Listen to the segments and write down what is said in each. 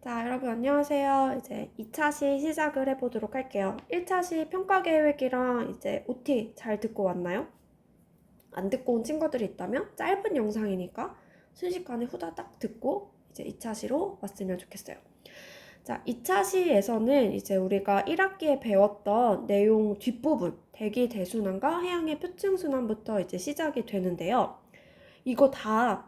자, 여러분 안녕하세요. 이제 2차 시 시작을 해보도록 할게요. 1차 시 평가 계획이랑 이제 OT 잘 듣고 왔나요? 안 듣고 온 친구들이 있다면 짧은 영상이니까 순식간에 후다닥 듣고 이제 2차 시로 왔으면 좋겠어요. 자, 2차 시에서는 이제 우리가 1학기에 배웠던 내용 뒷부분, 대기 대순환과 해양의 표층 순환부터 이제 시작이 되는데요. 이거 다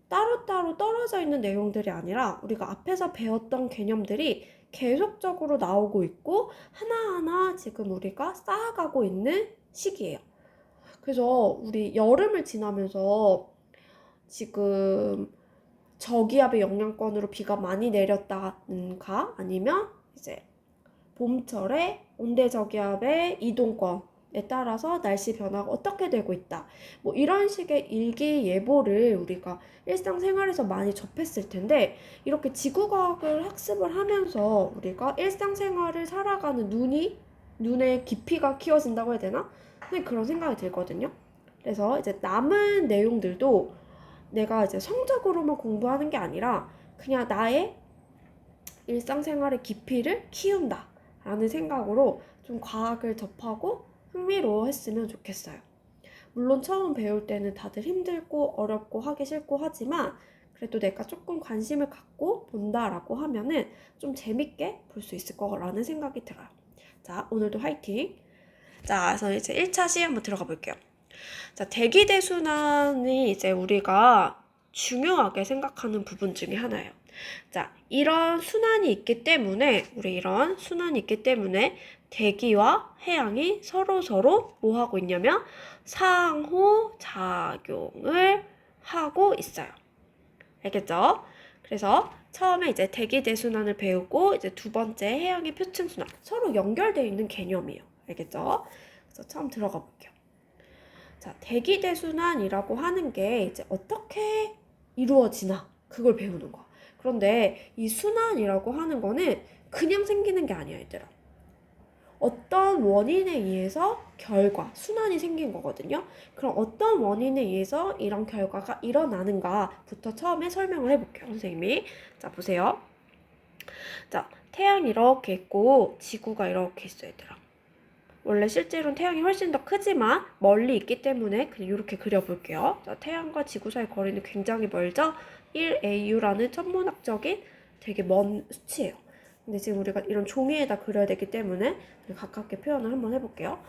따로따로 떨어져 있는 내용들이 아니라 우리가 앞에서 배웠던 개념들이 계속적으로 나오고 있고 하나하나 지금 우리가 쌓아가고 있는 시기예요. 그래서 우리 여름을 지나면서 지금 저기압의 영향권으로 비가 많이 내렸다는가 아니면 이제 봄철에 온대저기압의 이동권에 따라서 날씨 변화가 어떻게 되고 있다. 뭐 이런 식의 일기예보를 우리가 일상생활에서 많이 접했을 텐데 이렇게 지구과학을 학습을 하면서 우리가 일상생활을 살아가는 눈의 깊이가 키워진다고 해야 되나? 네, 그런 생각이 들거든요. 그래서 이제 남은 내용들도 내가 이제 성적으로만 공부하는 게 아니라 그냥 나의 일상생활의 깊이를 키운다 라는 생각으로 좀 과학을 접하고 흥미로워했으면 좋겠어요. 물론 처음 배울 때는 다들 힘들고 어렵고 하기 싫고 하지만 그래도 내가 조금 관심을 갖고 본다라고 하면은 좀 재밌게 볼 수 있을 거라는 생각이 들어요. 자, 오늘도 화이팅! 자, 그래서 이제 1차 시 한번 들어가 볼게요. 자, 대기대순환이 이제 우리가 중요하게 생각하는 부분 중에 하나예요. 자, 이런 순환이 있기 때문에 대기와 해양이 서로 뭐 하고 있냐면 상호작용을 하고 있어요. 알겠죠? 그래서 처음에 이제 대기대순환을 배우고 이제 두 번째 해양의 표층순환 서로 연결되어 있는 개념이에요. 알겠죠? 그래서 처음 들어가 볼게요. 자, 대기대순환이라고 하는 게 이제 어떻게 이루어지나 그걸 배우는 거야. 그런데 이 순환이라고 하는 거는 그냥 생기는 게 아니야, 얘들아. 어떤 원인에 의해서 순환이 생긴 거거든요. 그럼 어떤 원인에 의해서 이런 결과가 일어나는가부터 처음에 설명을 해볼게요, 선생님이. 자, 보세요. 자, 태양이 이렇게 있고 지구가 이렇게 있어요, 얘들아. 원래 실제로는 태양이 훨씬 더 크지만 멀리 있기 때문에 그냥 이렇게 그려볼게요. 자, 태양과 지구 사이 거리는 굉장히 멀죠? 1AU라는 천문학적인 되게 먼 수치예요. 근데 지금 우리가 이런 종이에다 그려야 되기 때문에 가깝게 표현을 한번 해볼게요.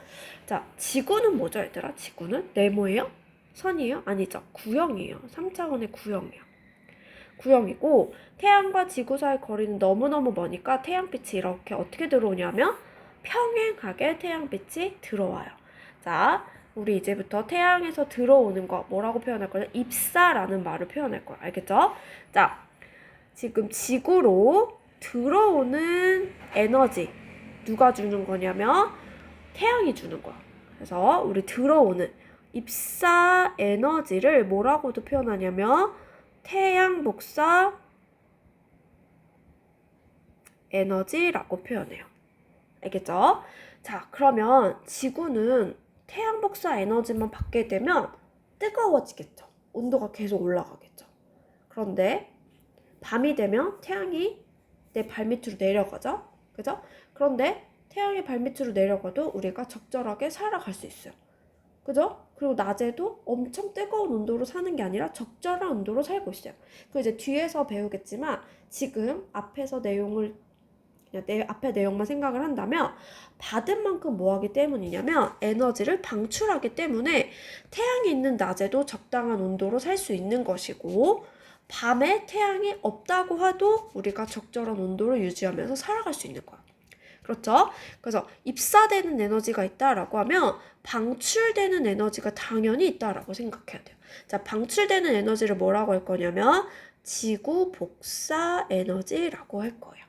자, 지구는 뭐죠, 얘들아? 지구는 네모예요? 선이에요? 아니죠. 구형이에요. 3차원의 구형이에요. 구형이고 태양과 지구 사이 거리는 너무너무 머니까 태양빛이 이렇게 어떻게 들어오냐면 평행하게 태양빛이 들어와요. 자, 우리 이제부터 태양에서 들어오는 거 뭐라고 표현할 거냐? 입사라는 말을 표현할 거야. 알겠죠? 자, 지금 지구로 들어오는 에너지 누가 주는 거냐면 태양이 주는 거야. 그래서 우리 들어오는 입사 에너지를 뭐라고도 표현하냐면 태양 복사 에너지라고 표현해요. 알겠죠? 자, 그러면 지구는 태양 복사 에너지만 받게 되면 뜨거워지겠죠. 온도가 계속 올라가겠죠. 그런데 밤이 되면 태양이 내 발밑으로 내려가죠. 그죠? 그런데 태양이 발밑으로 내려가도 우리가 적절하게 살아갈 수 있어요. 그죠? 그리고 낮에도 엄청 뜨거운 온도로 사는 게 아니라 적절한 온도로 살고 있어요. 그 이제 뒤에서 배우겠지만 지금 앞에서 내용을 그냥 내 앞에 내용만 생각을 한다면 받은 만큼 뭐 하기 때문이냐면 에너지를 방출하기 때문에 태양이 있는 낮에도 적당한 온도로 살 수 있는 것이고 밤에 태양이 없다고 해도 우리가 적절한 온도를 유지하면서 살아갈 수 있는 거야. 그렇죠? 그래서 입사되는 에너지가 있다라고 하면 방출되는 에너지가 당연히 있다라고 생각해야 돼요. 자, 방출되는 에너지를 뭐라고 할 거냐면 지구 복사 에너지라고 할 거예요.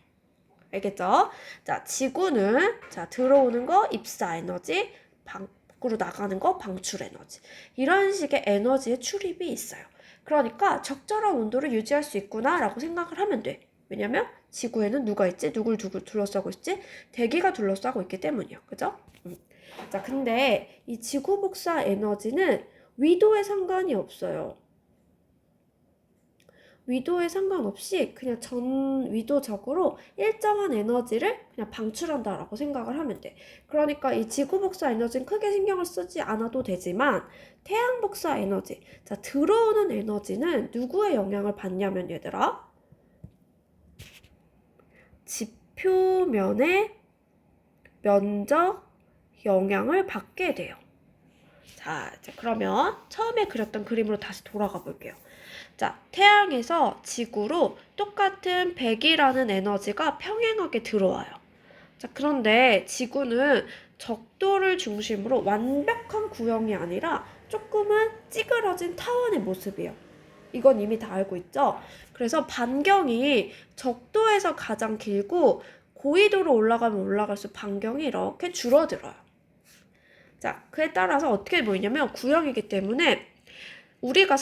알겠죠? 자, 지구는 자 들어오는 거 입사 에너지, 밖으로 나가는 거 방출 에너지. 이런 식의 에너지의 출입이 있어요. 그러니까 적절한 온도를 유지할 수 있구나라고 생각을 하면 돼. 왜냐면 지구에는 누가 있지? 누굴 둘러싸고 있지? 대기가 둘러싸고 있기 때문이요. 그죠? 자, 근데 이 지구 복사 에너지는 위도에 상관이 없어요. 위도에 상관없이 그냥 전 위도적으로 일정한 에너지를 그냥 방출한다라고 생각을 하면 돼. 그러니까 이 지구 복사 에너지는 크게 신경을 쓰지 않아도 되지만 태양 복사 에너지, 자, 들어오는 에너지는 누구의 영향을 받냐면 얘들아, 지표면의 면적 영향을 받게 돼요. 자, 이제 그러면 처음에 그렸던 그림으로 다시 돌아가 볼게요. 자, 태양에서 지구로 똑같은 100이라는 에너지가 평행하게 들어와요. 자, 그런데 지구는 적도를 중심으로 완벽한 구형이 아니라 조금은 찌그러진 타원의 모습이에요. 이건 이미 다 알고 있죠? 그래서 반경이 적도에서 가장 길고 고緯도로 올라가면 올라갈수록 반경이 이렇게 줄어들어요. 자, 그에 따라서 어떻게 보이냐면 구형이기 때문에 우리가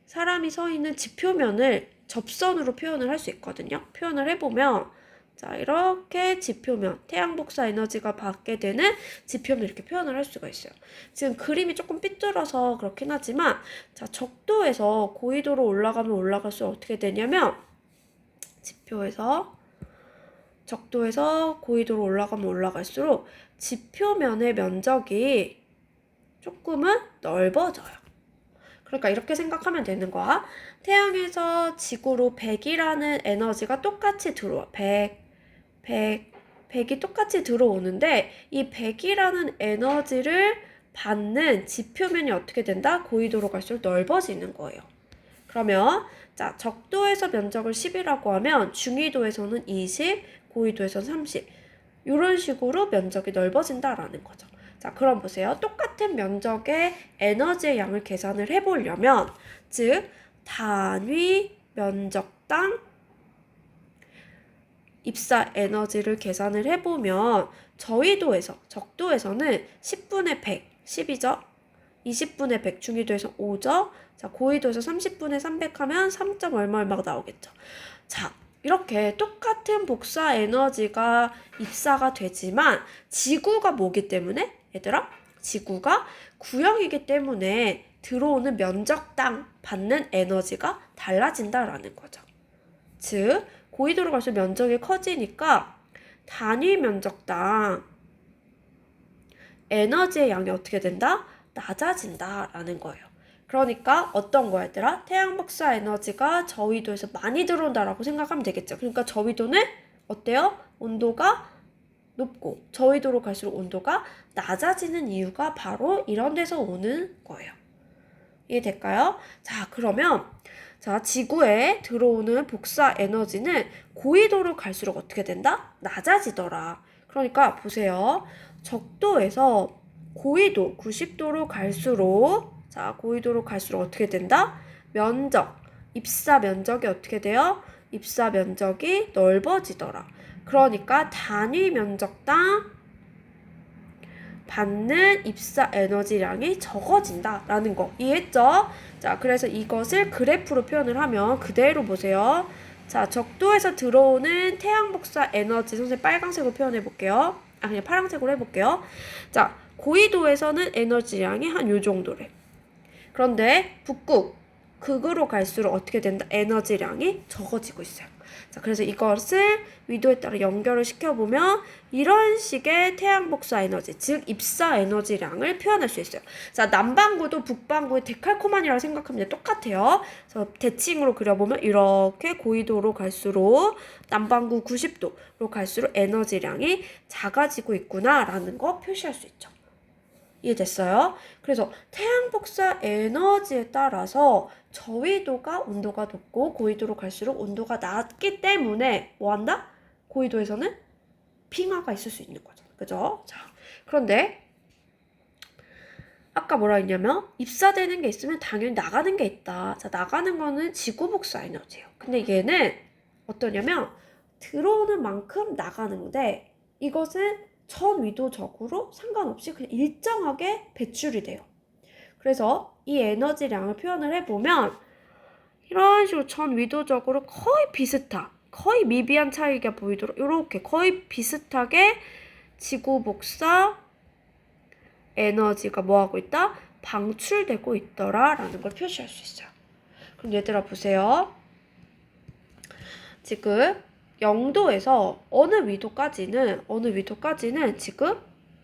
사람이 서 있는 지표면을 접선으로 표현을 할 수 있거든요. 표현을 해보면, 자, 이렇게 지표면, 태양 복사 에너지가 받게 되는 지표면 이렇게 표현을 할 수가 있어요. 지금 그림이 조금 삐뚤어서 그렇긴 하지만, 자, 적도에서 고緯도로 올라가면 올라갈수록 어떻게 되냐면, 적도에서 고緯도로 올라가면 올라갈수록 지표면의 면적이 조금은 넓어져요. 그러니까 이렇게 생각하면 되는 거야. 태양에서 지구로 100이라는 에너지가 똑같이 들어와. 100이 똑같이 들어오는데 이 100이라는 에너지를 받는 지표면이 어떻게 된다? 고緯도로 갈수록 넓어지는 거예요. 그러면 자, 적도에서 면적을 10이라고 하면 중緯도에서는 20, 고緯도에서는 30. 이런 식으로 면적이 넓어진다라는 거죠. 자, 그럼 보세요. 똑같은 면적의 에너지의 양을 계산을 해보려면, 즉 단위 면적당 입사 에너지를 계산을 해보면 적도에서는 10분의 100, 10이죠. 20분의 100, 중緯도에서 5죠. 자, 고緯도에서 30분의 300 하면 3점 얼마가 나오겠죠. 자, 이렇게 똑같은 복사 에너지가 입사가 되지만 지구가 뭐기 때문에? 얘들아, 지구가 구형이기 때문에 들어오는 면적당 받는 에너지가 달라진다라는 거죠. 즉, 고緯도로 갈수록 면적이 커지니까 단위 면적당 에너지의 양이 어떻게 된다? 낮아진다라는 거예요. 그러니까 어떤 거야, 얘들아? 태양 복사 에너지가 저위도에서 많이 들어온다라고 생각하면 되겠죠. 그러니까 저위도는 어때요? 온도가 높고 저위도로 갈수록 온도가 낮아지는 이유가 바로 이런 데서 오는 거예요. 이해될까요? 자, 그러면 자, 지구에 들어오는 복사 에너지는 고緯도로 갈수록 어떻게 된다? 낮아지더라. 그러니까 보세요. 적도에서 고緯도 90도로 갈수록 자, 고緯도로 갈수록 어떻게 된다? 입사 면적이 어떻게 돼요? 입사 면적이 넓어지더라. 그러니까 단위 면적당 받는 입사 에너지량이 적어진다라는 거 이해했죠? 자, 그래서 이것을 그래프로 표현을 하면 그대로 보세요. 자, 적도에서 들어오는 태양 복사 에너지 선생님 빨간색으로 표현해 볼게요. 그냥 파란색으로 해볼게요. 자, 고緯도에서는 에너지량이 한 요 정도래. 그런데 극으로 갈수록 어떻게 된다? 에너지량이 적어지고 있어요. 자, 그래서 이것을 위도에 따라 연결을 시켜보면 이런 식의 태양 복사 에너지, 즉 입사 에너지량을 표현할 수 있어요. 자, 남반구도 북반구의 데칼코마니라고 생각하면 똑같아요. 그래서 대칭으로 그려보면 이렇게 고緯도로 갈수록 남반구 90도로 갈수록 에너지량이 작아지고 있구나라는 거 표시할 수 있죠. 이해됐어요? 그래서 태양 복사 에너지에 따라서 저위도가 온도가 높고 고緯도로 갈수록 온도가 낮기 때문에 뭐한다? 고緯도에서는 빙하가 있을 수 있는 거죠. 그죠? 자, 그런데 아까 뭐라 했냐면 입사되는 게 있으면 당연히 나가는 게 있다. 자, 나가는 거는 지구 복사 에너지예요. 근데 얘는 어떠냐면 들어오는 만큼 나가는데 이것은 전위도적으로 상관없이 그냥 일정하게 배출이 돼요. 그래서 이 에너지량을 표현을 해보면 이런 식으로 전위도적으로 거의 미비한 차이가 보이도록 이렇게 거의 비슷하게 지구 복사 에너지가 뭐하고 있다? 방출되고 있더라 라는 걸 표시할 수 있어요. 그럼 얘들아 보세요. 지금 0도에서 어느 위도까지는 지금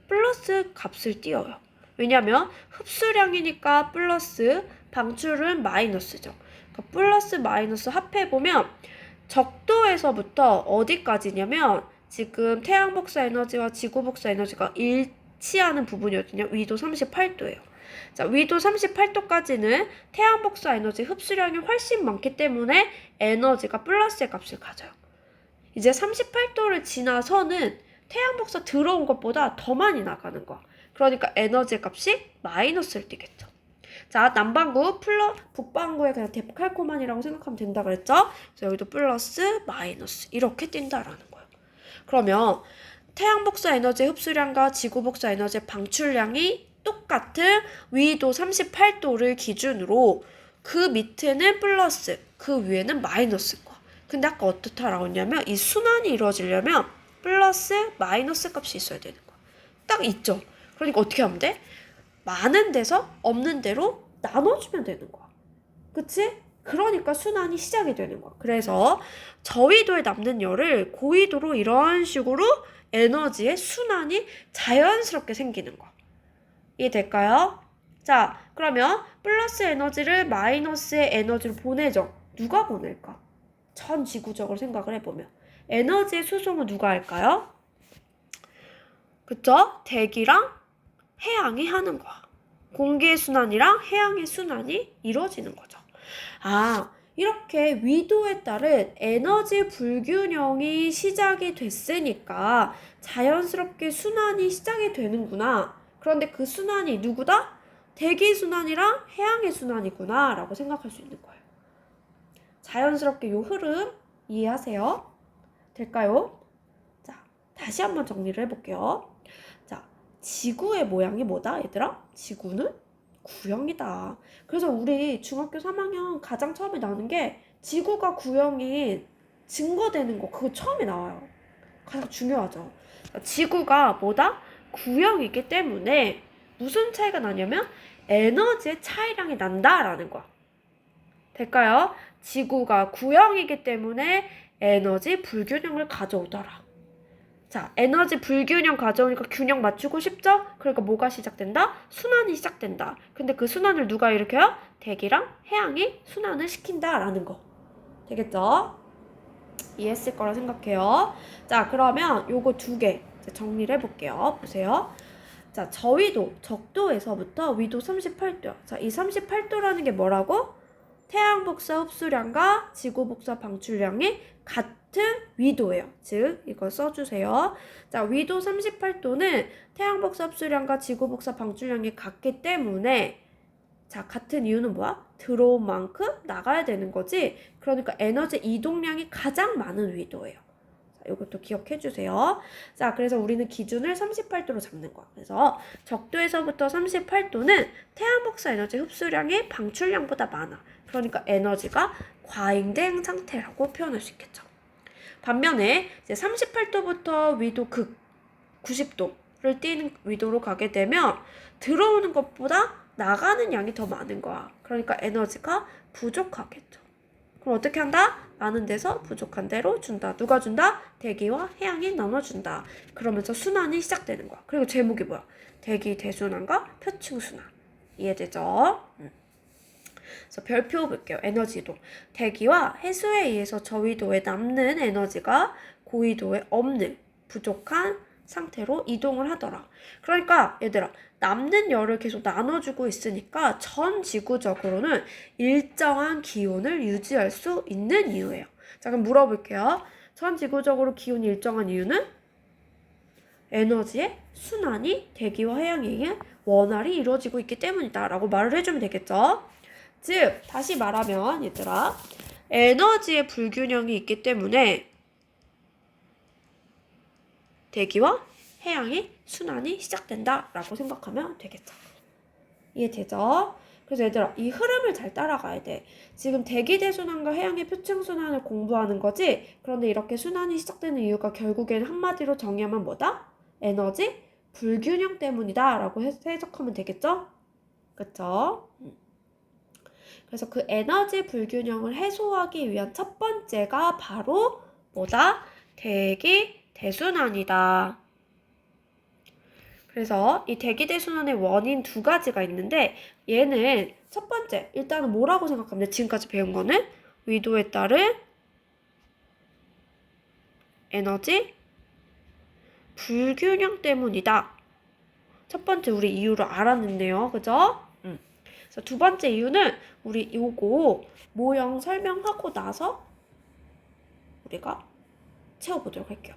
플러스 값을 띄워요. 왜냐면 흡수량이니까 플러스, 방출은 마이너스죠. 그러니까 플러스 마이너스 합해보면 적도에서부터 어디까지냐면 지금 태양 복사 에너지와 지구 복사 에너지가 일치하는 부분이거든요. 위도 38도예요. 자, 위도 38도까지는 태양 복사 에너지 흡수량이 훨씬 많기 때문에 에너지가 플러스의 값을 가져요. 이제 38도를 지나서는 태양 복사 들어온 것보다 더 많이 나가는 거야. 그러니까 에너지 값이 마이너스를 띠겠죠. 자, 남반구 북반구에 그냥 데칼코만이라고 생각하면 된다 그랬죠? 그래서 여기도 플러스, 마이너스 이렇게 띈다라는 거예요. 그러면 태양 복사 에너지 흡수량과 지구 복사 에너지 방출량이 똑같은 위도 38도를 기준으로 그 밑에는 플러스, 그 위에는 마이너스인 거야. 근데 아까 어떻다라고 했냐면 이 순환이 이루어지려면 플러스, 마이너스 값이 있어야 되는 거야. 딱 있죠? 그러니까 어떻게 하면 돼? 많은 데서 없는 대로 나눠주면 되는 거야. 그치? 그러니까 순환이 시작이 되는 거야. 그래서 저위도에 남는 열을 고위도로 이런 식으로 에너지의 순환이 자연스럽게 생기는 거야. 이해될까요? 자, 그러면 플러스 에너지를 마이너스의 에너지로 보내죠. 누가 보낼까? 전 지구적으로 생각을 해보면 에너지의 수송은 누가 할까요? 그쵸? 대기랑 해양이 하는 거야. 공기의 순환이랑 해양의 순환이 이루어지는 거죠. 아, 이렇게 위도에 따른 에너지 불균형이 시작이 됐으니까 자연스럽게 순환이 시작이 되는구나. 그런데 그 순환이 누구다? 대기 순환이랑 해양의 순환이구나 라고 생각할 수 있는 거예요. 자연스럽게 요 흐름 이해하세요? 될까요? 자, 다시 한번 정리를 해볼게요. 자, 지구의 모양이 뭐다, 얘들아? 지구는 구형이다. 그래서 우리 중학교 3학년 가장 처음에 나오는 게 지구가 구형인 증거되는 거, 그거 처음에 나와요. 가장 중요하죠. 지구가 뭐다? 구형이기 때문에 무슨 차이가 나냐면 에너지의 차이량이 난다라는 거야. 될까요? 지구가 구형이기 때문에 에너지 불균형을 가져오더라. 자, 에너지 불균형 가져오니까 균형 맞추고 싶죠? 그러니까 뭐가 시작된다? 순환이 시작된다. 근데 그 순환을 누가 일으켜요? 대기랑 해양이 순환을 시킨다라는 거. 되겠죠? 이해했을 거라 생각해요. 자, 그러면 요거 두 개 정리를 해볼게요. 보세요. 자, 저위도, 적도에서부터 위도 38도요. 자, 이 38도라는 게 뭐라고? 태양 복사 흡수량과 지구 복사 방출량이 같은 위도예요. 즉, 이거 써주세요. 자, 위도 38도는 태양 복사 흡수량과 지구 복사 방출량이 같기 때문에 자, 같은 이유는 뭐야? 들어온 만큼 나가야 되는 거지. 그러니까 에너지 이동량이 가장 많은 위도예요. 자, 이것도 기억해 주세요. 자, 그래서 우리는 기준을 38도로 잡는 거야. 그래서 적도에서부터 38도는 태양 복사 에너지 흡수량이 방출량보다 많아. 그러니까 에너지가 과잉된 상태라고 표현할 수 있겠죠. 반면에 이제 38도부터 위도 극 90도를 띄는 위도로 가게 되면 들어오는 것보다 나가는 양이 더 많은 거야. 그러니까 에너지가 부족하겠죠. 그럼 어떻게 한다? 많은 데서 부족한 대로 준다. 누가 준다? 대기와 해양이 나눠준다. 그러면서 순환이 시작되는 거야. 그리고 제목이 뭐야? 대기 대순환과 표층 순환. 이해되죠? 그래서 별표 볼게요. 에너지 이동. 대기와 해수에 의해서 저위도에 남는 에너지가 고위도에 없는 부족한 상태로 이동을 하더라. 그러니까 얘들아, 남는 열을 계속 나눠주고 있으니까 전 지구적으로는 일정한 기온을 유지할 수 있는 이유예요. 자, 그럼 물어볼게요. 전 지구적으로 기온이 일정한 이유는 에너지의 순환이 대기와 해양에 의해 원활히 이루어지고 있기 때문이다 라고 말을 해주면 되겠죠. 즉, 다시 말하면 얘들아, 에너지의 불균형이 있기 때문에 대기와 해양의 순환이 시작된다라고 생각하면 되겠죠. 이해되죠? 그래서 얘들아, 이 흐름을 잘 따라가야 돼. 지금 대기 대순환과 해양의 표층 순환을 공부하는 거지. 그런데 이렇게 순환이 시작되는 이유가 결국엔 한마디로 정의하면 뭐다? 에너지 불균형 때문이다 라고 해석하면 되겠죠? 그쵸? 그래서 그 에너지 불균형을 해소하기 위한 첫 번째가 바로 뭐다? 대기 대순환이다. 그래서 이 대기대순환의 원인 두 가지가 있는데 얘는 첫 번째 일단은 뭐라고 생각하면 지금까지 배운 거는 위도에 따른 에너지 불균형 때문이다. 첫 번째 우리 이유를 알아냈네요. 그죠? 그래서 두 번째 이유는 우리 요거 모형 설명하고 나서 우리가 채워보도록 할게요.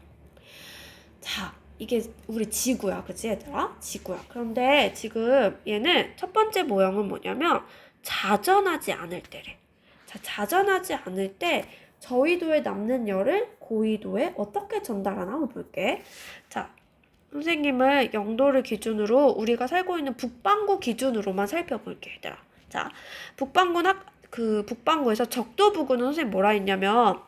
자, 이게 우리 지구야. 그치 얘들아? 지구야. 그런데 지금 얘는 첫 번째 모형은 뭐냐면 자전하지 않을 때래. 자, 자전하지 않을 때 저위도에 남는 열을 고위도에 어떻게 전달하나 한번 볼게. 자, 선생님은 영도를 기준으로 우리가 살고 있는 북반구 기준으로만 살펴볼게 얘들아. 자, 북반구에서 적도 부근은 선생님 뭐라 했냐면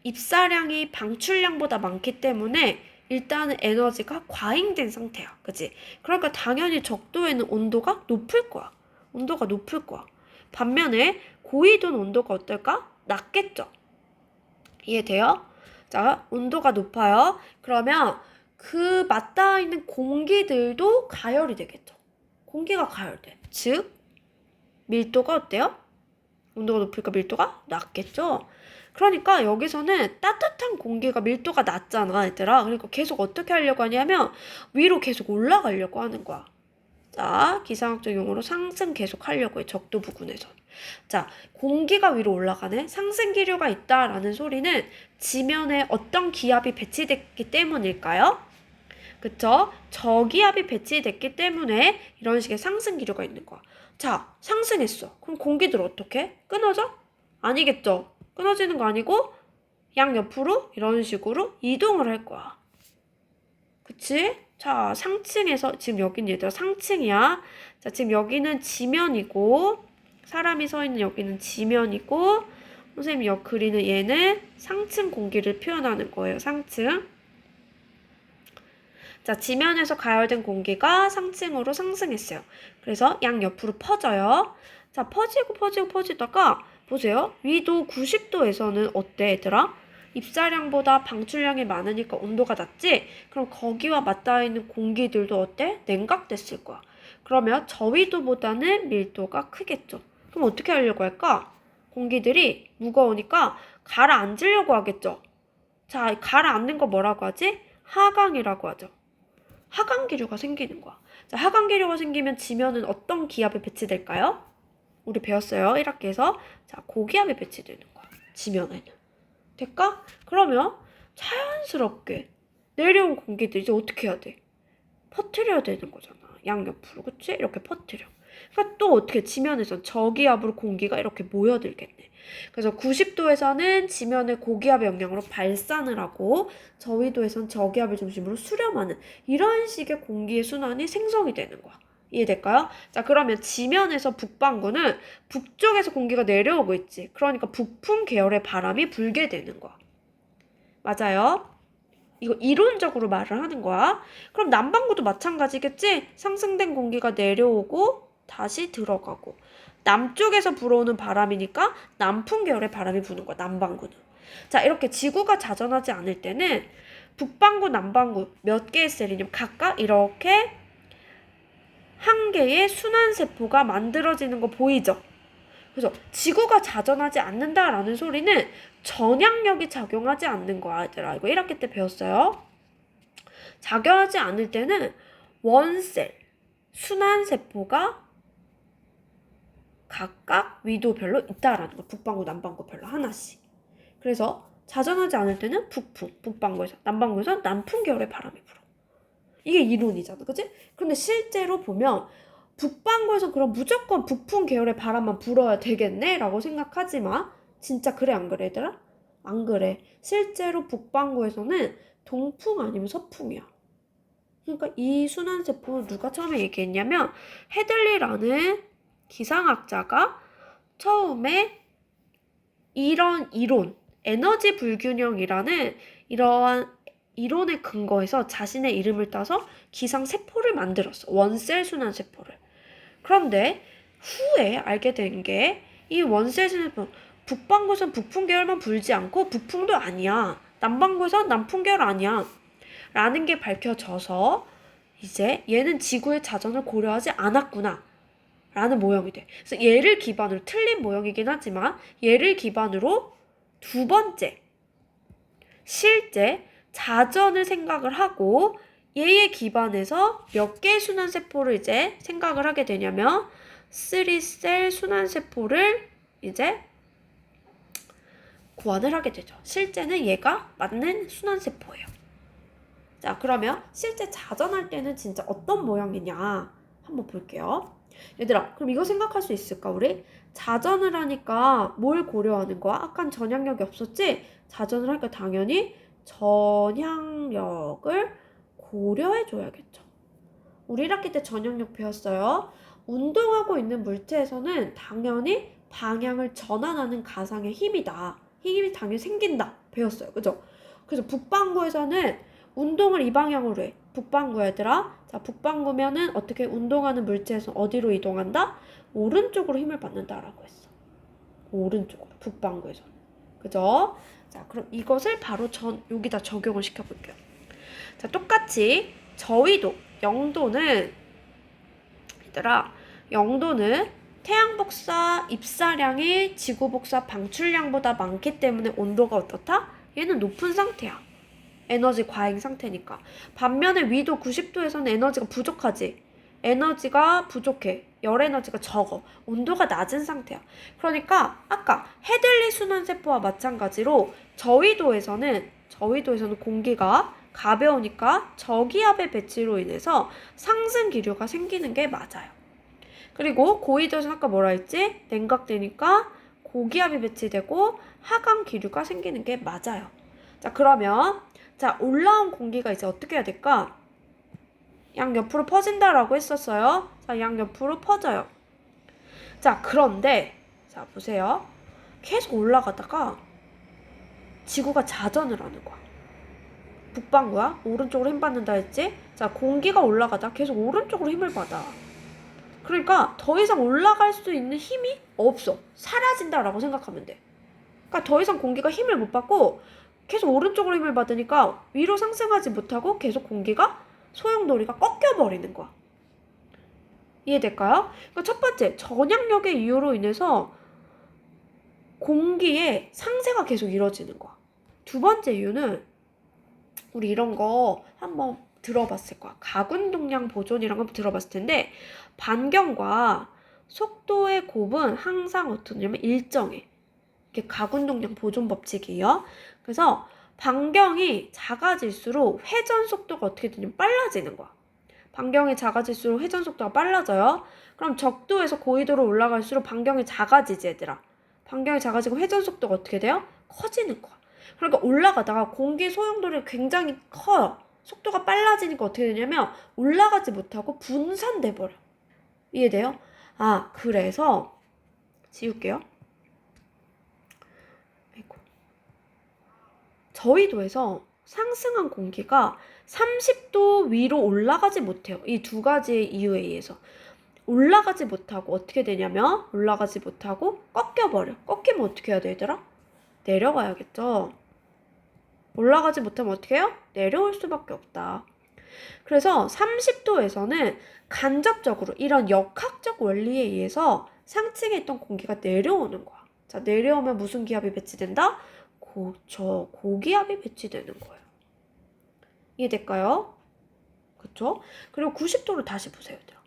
입사량이 방출량보다 많기 때문에 일단은 에너지가 과잉된 상태야. 그치? 그러니까 당연히 적도에는 온도가 높을 거야. 온도가 높을 거야. 반면에 고위도는 온도가 어떨까? 낮겠죠? 이해돼요? 자, 온도가 높아요. 그러면 그 맞닿아 있는 공기들도 가열이 되겠죠. 공기가 가열돼. 즉, 밀도가 어때요? 온도가 높으니까 밀도가 낮겠죠? 그러니까 여기서는 따뜻한 공기가 밀도가 낮잖아, 얘들아. 그러니까 계속 어떻게 하려고 하냐면 위로 계속 올라가려고 하는 거야. 자, 기상학적 용어로 상승 계속 하려고 해, 적도 부근에서. 자, 공기가 위로 올라가네? 상승 기류가 있다라는 소리는 지면에 어떤 기압이 배치됐기 때문일까요? 그쵸? 저기압이 배치됐기 때문에 이런 식의 상승 기류가 있는 거야. 자, 상승했어. 그럼 공기들 어떻게? 끊어져? 아니겠죠? 끊어지는 거 아니고 양옆으로 이런 식으로 이동을 할 거야. 그치? 자, 상층에서 지금 여기는 얘들아 상층이야. 자, 지금 여기는 지면이고 사람이 서 있는 여기는 지면이고 선생님이 여기 그리는 얘는 상층 공기를 표현하는 거예요. 상층. 자, 지면에서 가열된 공기가 상층으로 상승했어요. 그래서 양옆으로 퍼져요. 자, 퍼지다가 보세요. 위도 90도에서는 어때 얘들아? 입사량보다 방출량이 많으니까 온도가 낮지? 그럼 거기와 맞닿아 있는 공기들도 어때? 냉각됐을 거야. 그러면 저위도보다는 밀도가 크겠죠. 그럼 어떻게 하려고 할까? 공기들이 무거우니까 가라앉으려고 하겠죠. 자, 가라앉는 거 뭐라고 하지? 하강이라고 하죠. 하강기류가 생기는 거야. 자, 하강기류가 생기면 지면은 어떤 기압이 배치될까요? 우리 배웠어요. 1학기에서. 자, 고기압이 배치되는 거야. 지면에는. 될까? 그러면 자연스럽게 내려온 공기들 이제 어떻게 해야 돼? 퍼뜨려야 되는 거잖아. 양옆으로. 그치? 이렇게 퍼뜨려. 그러니까 또 어떻게 지면에선 저기압으로 공기가 이렇게 모여들겠네. 그래서 90도에서는 지면의 고기압의 영향으로 발산을 하고 저위도에선 저기압을 중심으로 수렴하는 이런 식의 공기의 순환이 생성이 되는 거야. 이해될까요? 자, 그러면 지면에서 북반구는 북쪽에서 공기가 내려오고 있지. 그러니까 북풍 계열의 바람이 불게 되는 거야. 맞아요? 이거 이론적으로 말을 하는 거야. 그럼 남반구도 마찬가지겠지? 상승된 공기가 내려오고 다시 들어가고. 남쪽에서 불어오는 바람이니까 남풍 계열의 바람이 부는 거야. 남반구는. 자, 이렇게 지구가 자전하지 않을 때는 북반구, 남반구 몇 개의 셀이냐면 각각 이렇게 한 개의 순환세포가 만들어지는 거 보이죠? 그래서 지구가 자전하지 않는다라는 소리는 전향력이 작용하지 않는 거야, 얘들아. 이거 1학기 때 배웠어요. 작용하지 않을 때는 원셀, 순환세포가 각각 위도별로 있다라는 거. 북반구, 남반구별로 하나씩. 그래서 자전하지 않을 때는 북풍, 북반구에서, 남반구에서 남풍 계열의 바람이 불어. 이게 이론이잖아, 그치? 근데 실제로 보면 북반구에서 그럼 무조건 북풍 계열의 바람만 불어야 되겠네? 라고 생각하지만 진짜 그래 안 그래 얘들아? 안 그래. 실제로 북반구에서는 동풍 아니면 서풍이야. 그러니까 이 순환세포는 누가 처음에 얘기했냐면 헤들리라는 기상학자가 처음에 이런 이론, 에너지 불균형이라는 이러한 이론에 근거해서 자신의 이름을 따서 기상세포를 만들었어. 원셀 순환세포를. 그런데 후에 알게 된 게 이 원세신은 북반구에선 북풍 계열만 불지 않고 북풍도 아니야. 남반구에선 남풍 계열 아니야. 라는 게 밝혀져서 이제 얘는 지구의 자전을 고려하지 않았구나. 라는 모형이 돼. 그래서 얘를 기반으로 틀린 모형이긴 하지만 얘를 기반으로 두 번째 실제 자전을 생각을 하고 얘에 기반해서 몇 개의 순환세포를 이제 생각을 하게 되냐면 3셀 순환세포를 이제 구원을 하게 되죠. 실제는 얘가 맞는 순환세포예요. 자, 그러면 실제 자전할 때는 진짜 어떤 모형이냐 한번 볼게요. 얘들아, 그럼 이거 생각할 수 있을까, 우리? 자전을 하니까 뭘 고려하는 거야? 아까는 전향력이 없었지? 자전을 하니까 당연히 전향력을 고려해줘야겠죠. 우리 1학기 때 전향력 배웠어요. 운동하고 있는 물체에서는 당연히 방향을 전환하는 가상의 힘이다. 힘이 당연히 생긴다. 배웠어요. 그죠? 그래서 북반구에서는 운동을 이 방향으로 해. 북반구 얘들아. 자, 북반구면은 어떻게 운동하는 물체에서 어디로 이동한다? 오른쪽으로 힘을 받는다라고 했어. 오른쪽으로. 북반구에서는. 그죠? 자, 그럼 이것을 바로 여기다 적용을 시켜볼게요. 자, 똑같이 저위도, 영도는 얘들아, 영도는 태양 복사 입사량이 지구 복사 방출량보다 많기 때문에 온도가 어떻다? 얘는 높은 상태야. 에너지 과잉 상태니까. 반면에 위도 90도에서는 에너지가 부족하지. 에너지가 부족해. 열 에너지가 적어. 온도가 낮은 상태야. 그러니까 아까 헤들리 순환세포와 마찬가지로 저위도에서는 공기가 가벼우니까 저기압의 배치로 인해서 상승 기류가 생기는 게 맞아요. 그리고 고위도에서는 아까 뭐라 했지? 냉각되니까 고기압이 배치되고 하강 기류가 생기는 게 맞아요. 자, 그러면 자, 올라온 공기가 이제 어떻게 해야 될까? 양옆으로 퍼진다라고 했었어요. 자, 양옆으로 퍼져요. 자, 그런데 자, 보세요. 계속 올라가다가 지구가 자전을 하는 거야. 북반구야. 오른쪽으로 힘 받는다 했지? 자, 공기가 올라가다 계속 오른쪽으로 힘을 받아. 그러니까 더 이상 올라갈 수 있는 힘이 없어. 사라진다라고 생각하면 돼. 그러니까 더 이상 공기가 힘을 못 받고 계속 오른쪽으로 힘을 받으니까 위로 상승하지 못하고 계속 공기가 소용돌이가 꺾여버리는 거야. 이해될까요? 그러니까 첫 번째, 전향력의 이유로 인해서 공기의 상세가 계속 이루어지는 거야. 두 번째 이유는 우리 이런 거 한번 들어봤을 거야. 가군동량 보존이란 거 들어봤을 텐데 반경과 속도의 곱은 항상 어떠냐면 일정해. 이게 가군동량 보존 법칙이에요. 그래서 반경이 작아질수록 회전 속도가 어떻게 되냐면 빨라지는 거야. 반경이 작아질수록 회전 속도가 빨라져요. 그럼 적도에서 고위도로 올라갈수록 반경이 작아지지 얘들아. 반경이 작아지고 회전 속도가 어떻게 돼요? 커지는 거야. 그러니까 올라가다가 공기 소용돌이가 굉장히 커요. 속도가 빨라지니까 어떻게 되냐면 올라가지 못하고 분산돼 버려. 이해돼요? 아, 그래서 지울게요. 저위도에서 상승한 공기가 30도 위로 올라가지 못해요. 이 두 가지의 이유에 의해서. 올라가지 못하고 어떻게 되냐면 올라가지 못하고 꺾여버려. 꺾이면 어떻게 해야 돼 얘들아? 내려가야겠죠. 올라가지 못하면 어떻게 해요? 내려올 수밖에 없다. 그래서 30도에서는 간접적으로 이런 역학적 원리에 의해서 상층에 있던 공기가 내려오는 거야. 자, 내려오면 무슨 기압이 배치된다? 고기압이 배치되는 거예요. 이해될까요? 그쵸? 그리고 90도로 다시 보세요. 얘들아.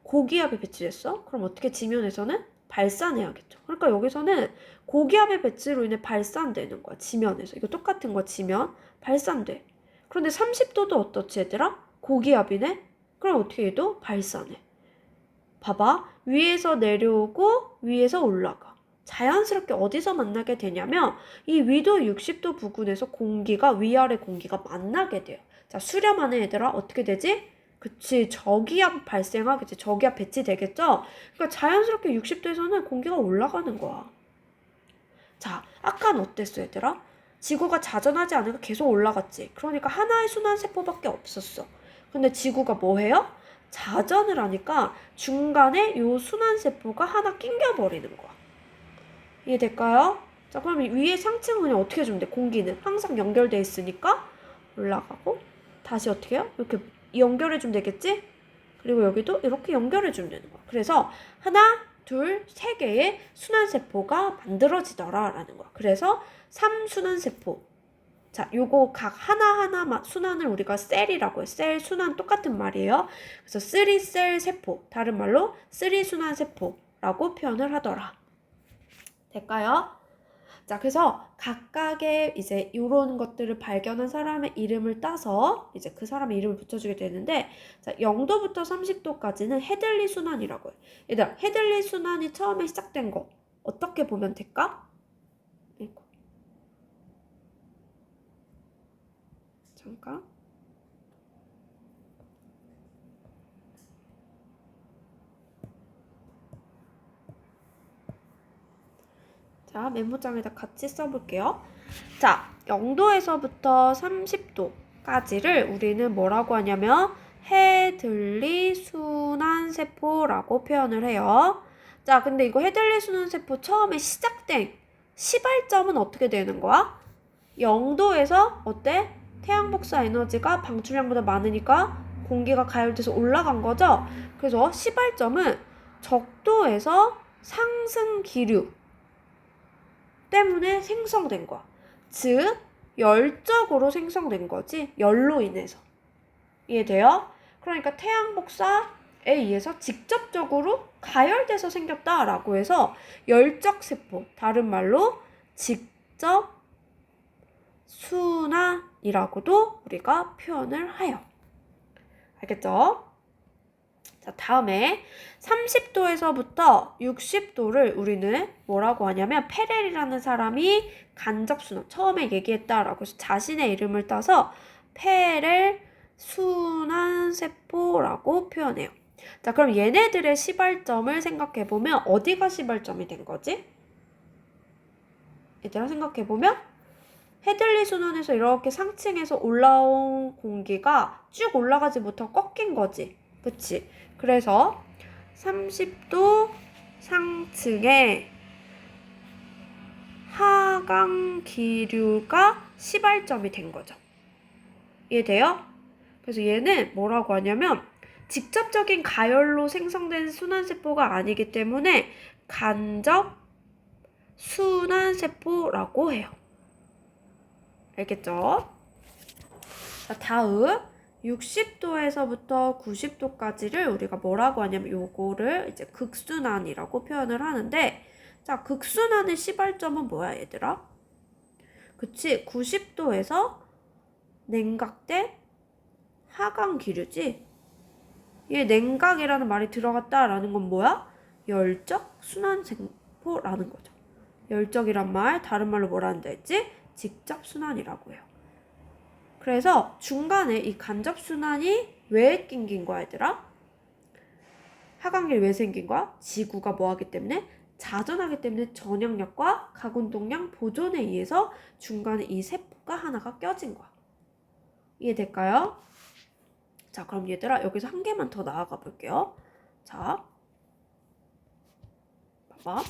고기압이 배치됐어? 그럼 어떻게 지면에서는 발산해야겠죠. 그러니까 여기서는 고기압의 배치로 인해 발산되는 거야. 지면에서. 이거 똑같은 거야. 지면. 발산돼. 그런데 30도도 어떻지 얘들아? 고기압이네? 그럼 어떻게 해도 발산해. 봐봐. 위에서 내려오고 위에서 올라가. 자연스럽게 어디서 만나게 되냐면 이 위도 60도 부근에서 공기가 위아래 공기가 만나게 돼요. 자, 수렴하는 얘들아 어떻게 되지? 그치, 저기압 발생하겠지. 저기압 배치되겠죠? 그러니까 자연스럽게 60도에서는 공기가 올라가는 거야. 자, 아까는 어땠어 얘들아? 지구가 자전하지 않으니까 계속 올라갔지. 그러니까 하나의 순환세포밖에 없었어. 근데 지구가 뭐 해요? 자전을 하니까 중간에 요 순환세포가 하나 낑겨버리는 거야. 이해될까요? 자, 그럼 위에 상층은 그냥 어떻게 해주면 돼? 공기는 항상 연결돼 있으니까 올라가고 다시 어떻게 해요? 이렇게 연결해주면 되겠지? 그리고 여기도 이렇게 연결해주면 되는 거야. 그래서 하나, 둘, 세 개의 순환세포가 만들어지더라 라는 거야. 그래서 3순환세포. 자, 요거 각 하나하나 순환을 우리가 셀이라고 해. 셀, 순환 똑같은 말이에요. 그래서 3셀 세포, 다른 말로 3순환 세포라고 표현을 하더라. 될까요? 자, 그래서 각각의 이제 이런 것들을 발견한 사람의 이름을 따서 이제 그 사람의 이름을 붙여주게 되는데, 자, 0도부터 30도까지는 헤들리 순환이라고 해요. 얘들아, 헤들리 순환이 처음에 시작된 거 어떻게 보면 될까? 이거. 잠깐. 자, 메모장에다 같이 써볼게요. 자, 0도에서부터 30도까지를 우리는 뭐라고 하냐면 헤들리 순환세포라고 표현을 해요. 자, 근데 이거 헤들리 순환세포 처음에 시작된 시발점은 어떻게 되는 거야? 0도에서 어때? 태양 복사 에너지가 방출량보다 많으니까 공기가 가열돼서 올라간 거죠? 그래서 시발점은 적도에서 상승 기류 때문에 생성된 거야. 즉, 열적으로 생성된 거지. 열로 인해서. 이해돼요? 그러니까 태양 복사에 의해서 직접적으로 가열돼서 생겼다라고 해서 열적 세포, 다른 말로 직접 순환이라고도 우리가 표현을 해요. 알겠죠? 자, 다음에 30도에서부터 60도를 우리는 뭐라고 하냐면 페렐이라는 사람이 간접순환, 처음에 얘기했다라고 해서 자신의 이름을 따서 페렐 순환세포라고 표현해요. 자, 그럼 얘네들의 시발점을 생각해보면 어디가 시발점이 된 거지? 얘들아 생각해보면 헤들리 순환에서 이렇게 상층에서 올라온 공기가 쭉 올라가지 못하고 꺾인 거지. 그치? 그래서 30도 상층에 하강 기류가 시발점이 된 거죠. 이해돼요? 그래서 얘는 뭐라고 하냐면 직접적인 가열로 생성된 순환세포가 아니기 때문에 간접 순환세포라고 해요. 알겠죠? 자, 다음 60도에서부터 90도까지를 우리가 뭐라고 하냐면 요거를 이제 극순환이라고 표현을 하는데, 자, 극순환의 시발점은 뭐야 얘들아? 그치? 90도에서 냉각된 하강 기류지? 얘 냉각이라는 말이 들어갔다라는 건 뭐야? 열적 순환세포라는 거죠. 열적이란 말 다른 말로 뭐라 한다 했지? 직접 순환이라고 해요. 그래서 중간에 이 간접순환이 왜 낑긴 거야 얘들아? 하강길이 왜 생긴 거야? 지구가 뭐하기 때문에? 자전하기 때문에 전력량과 각운동량 보존에 의해서 중간에 이 세포가 하나가 껴진 거야. 이해될까요? 자, 그럼 얘들아 여기서 한 개만 더 나아가 볼게요. 자, 봐봐.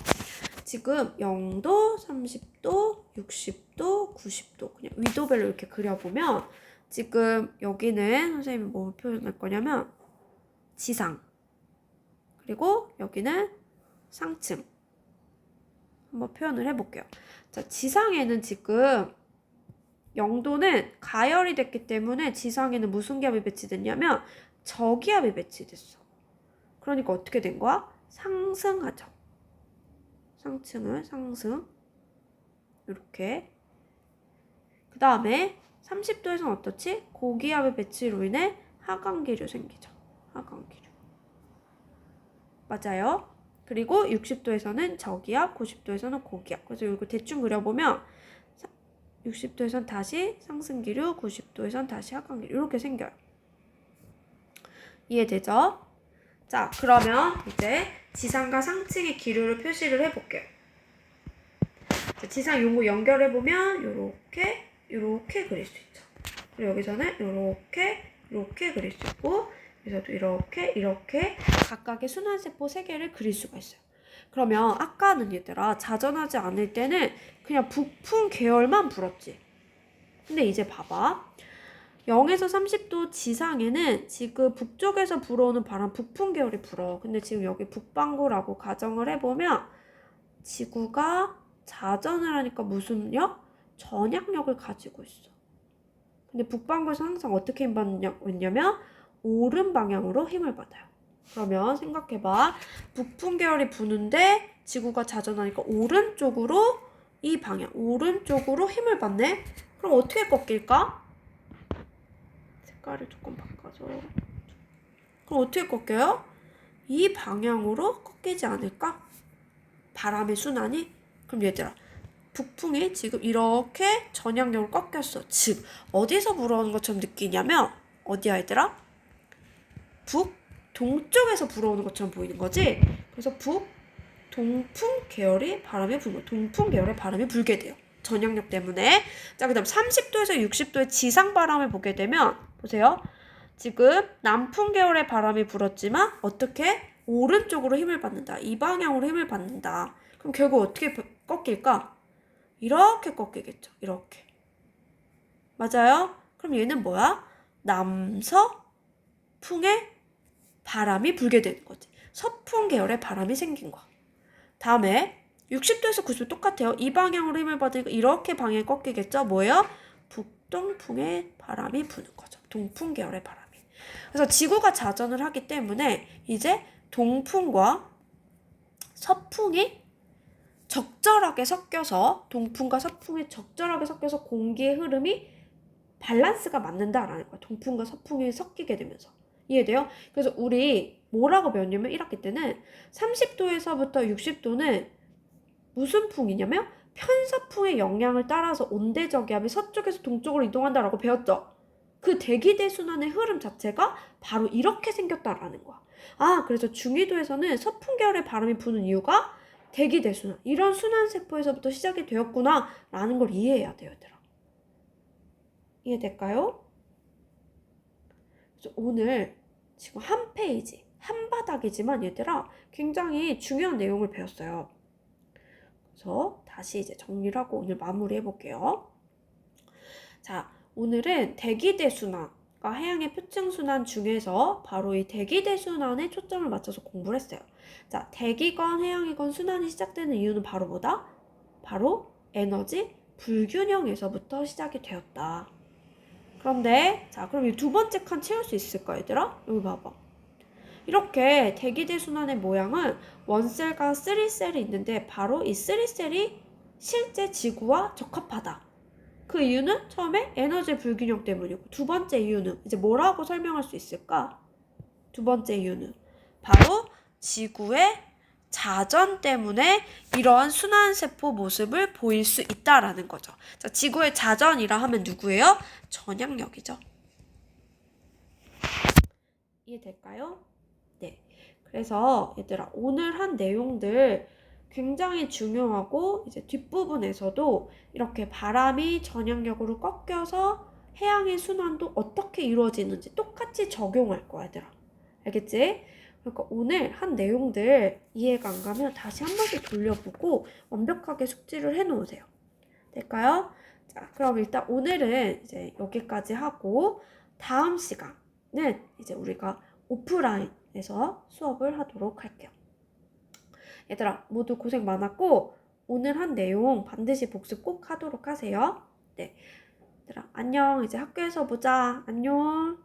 지금 0도, 30도, 60도, 90도 그냥 위도별로 이렇게 그려보면 지금 여기는 선생님이 뭘 표현할 거냐면 지상, 그리고 여기는 상층 한번 표현을 해볼게요. 자, 지상에는 지금 0도는 가열이 됐기 때문에 지상에는 무슨 기압이 배치됐냐면 저기압이 배치됐어. 그러니까 어떻게 된 거야? 상승하죠. 상층을 상승 이렇게. 그 다음에 30도에서는 어떻지? 고기압의 배치로 인해 하강기류 생기죠. 하강기류. 맞아요. 그리고 60도에서는 저기압, 90도에서는 고기압. 그래서 이거 대충 그려보면 60도에서는 다시 상승기류, 90도에서는 다시 하강기류 이렇게 생겨요. 이해되죠? 자, 그러면 이제 지상과 상층의 기류를 표시를 해볼게요. 자, 지상 요거 연결해보면 요렇게 그릴 수 있죠. 그리고 여기서는 요렇게 그릴 수 있고, 여기서도 이렇게 각각의 순환세포 3개를 그릴 수가 있어요. 그러면 아까는 얘들아 자전하지 않을 때는 그냥 북풍 계열만 불었지. 근데 이제 봐봐. 0에서 30도 지상에는 지금 북쪽에서 불어오는 바람 북풍 계열이 불어. 근데 지금 여기 북반구라고 가정을 해보면 지구가 자전을 하니까 무슨 력? 전향력을 가지고 있어. 근데 북반구에서 항상 어떻게 힘받냐면 오른 방향으로 힘을 받아요. 그러면 생각해봐. 북풍 계열이 부는데 지구가 자전하니까 오른쪽으로 이 방향, 오른쪽으로 힘을 받네? 그럼 어떻게 꺾일까? 색깔을 조금 바꿔줘. 그럼 어떻게 꺾여요? 이 방향으로 꺾이지 않을까? 바람의 순환이? 그럼 얘들아, 북풍이 지금 이렇게 전향력으로 꺾였어. 즉, 어디서 불어오는 것처럼 느끼냐면 어디야 얘들아? 동쪽에서 불어오는 것처럼 보이는 거지? 그래서 동풍 계열의 바람이 불고 동풍 계열의 바람이 불게 돼요. 전향력 때문에. 자, 그 다음 30도에서 60도의 지상 바람을 보게 되면 보세요. 지금 남풍 계열의 바람이 불었지만 어떻게? 오른쪽으로 힘을 받는다. 이 방향으로 힘을 받는다. 그럼 결국 어떻게 꺾일까? 이렇게 꺾이겠죠. 이렇게. 맞아요? 그럼 얘는 뭐야? 남서풍의 바람이 불게 되는 거지. 서풍 계열의 바람이 생긴 거야. 다음에 60도에서 90도 똑같아요. 이 방향으로 힘을 받으니까 이렇게 방향이 꺾이겠죠. 뭐예요? 북동풍의 바람이 부는 거죠. 동풍 계열의 바람이. 그래서 지구가 자전을 하기 때문에 이제 동풍과 서풍이 적절하게 섞여서 동풍과 서풍이 적절하게 섞여서 공기의 흐름이 밸런스가 맞는다라는 거야. 동풍과 서풍이 섞이게 되면서. 이해돼요? 그래서 우리 뭐라고 배웠냐면 1학기 때는 30도에서부터 60도는 무슨 풍이냐면 편서풍의 영향을 따라서 온대저기압이 서쪽에서 동쪽으로 이동한다라고 배웠죠. 그 대기대 순환의 흐름 자체가 바로 이렇게 생겼다라는 거야. 아, 그래서 중위도에서는 서풍 계열의 바람이 부는 이유가 대기대 순환, 이런 순환 세포에서부터 시작이 되었구나 라는 걸 이해해야 돼요, 얘들아. 이해될까요? 그래서 오늘 지금 한 페이지, 한 바닥이지만 얘들아 굉장히 중요한 내용을 배웠어요. 그래서 다시 이제 정리를 하고 오늘 마무리 해볼게요. 자, 오늘은 대기대순환과 해양의 표층순환 중에서 바로 이 대기대순환에 초점을 맞춰서 공부를 했어요. 자, 대기건 해양이건 순환이 시작되는 이유는 바로 뭐다? 바로 에너지 불균형에서부터 시작이 되었다. 그런데 자, 그럼 이 두 번째 칸 채울 수 있을까 얘들아? 여기 봐봐. 이렇게 대기대순환의 모양은 원셀과 3셀이 있는데 바로 이 3셀이 실제 지구와 적합하다. 그 이유는 처음에 에너지 불균형 때문이고 두 번째 이유는 이제 뭐라고 설명할 수 있을까? 두 번째 이유는 바로 지구의 자전 때문에 이러한 순환세포 모습을 보일 수 있다라는 거죠. 자, 지구의 자전이라 하면 누구예요? 전향력이죠. 이해될까요? 네. 그래서 얘들아 오늘 한 내용들 굉장히 중요하고 이제 뒷부분에서도 이렇게 바람이 전향력으로 꺾여서 해양의 순환도 어떻게 이루어지는지 똑같이 적용할 거야 얘들아. 알겠지? 그러니까 오늘 한 내용들 이해가 안 가면 다시 한 번씩 돌려보고 완벽하게 숙지를 해놓으세요. 될까요? 자, 그럼 일단 오늘은 이제 여기까지 하고 다음 시간은 이제 우리가 오프라인에서 수업을 하도록 할게요. 얘들아 모두 고생 많았고 오늘 한 내용 반드시 복습 꼭 하도록 하세요. 네, 얘들아 안녕. 이제 학교에서 보자. 안녕.